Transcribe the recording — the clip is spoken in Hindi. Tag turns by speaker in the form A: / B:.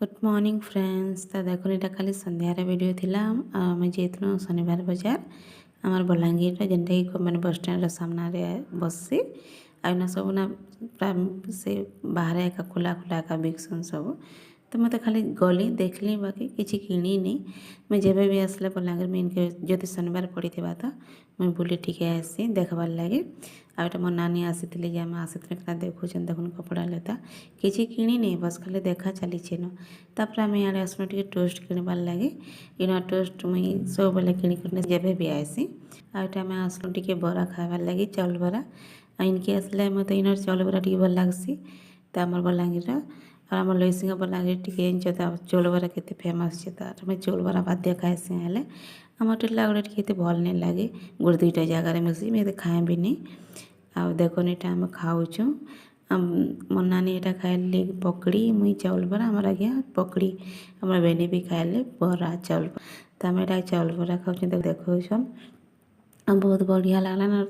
A: Good morning friends. तो देखो यहाँ खाली संध्यार वीडियो थिला आम जाइलु शनिवार बजार आमर बलांगीर जेनटा कि मैंने बस स्टैंड सामने बसी आना सब ना प्राय से बाहर एका खुला खुला एका बिकसन सब। तो मत खाली गली देखली बाकी किसी किणी मुझे जब भी आसले बलांगीर में इनके जो शनिवार पड़ी थी तो मुझे बुली टिके आसी देखबार लगे आटा मो नानी आसी आम आसी देखुन देखुन कपड़ा लेता किसी किणी बस खाली देखा चली न तापर आम इे आसनु टे टोस्ट किणवार लगे इन टोस्ट मुई सब बेले किणिक जेबे भी आसी आटा आम आसलु टे बरा खाबार लगे चाउल बरा इनके आसले मत इन चाउल बरा टे भल लगसी तो आम बलांगीर और आम लईसिंग बलांगीर टे चाउल बरा के फेमस है तो मैं चाउल बरा बाध्य खाएसी हेले आम टेला गुड़ा टे भल नहीं लगे गोटे दुईटा जगार मिसी मुझे खाए भी नहीं आ देखो ये आम खाऊँ मो नानी यहाँ खाइली पकड़ी मुई चाउल बरा आमर आज्ञा पकड़ी आम बेनी भी खाइले बरा चाउल तो आम यहाँ चाउल बरा खाऊँ देखो बहुत बढ़िया लगला ना।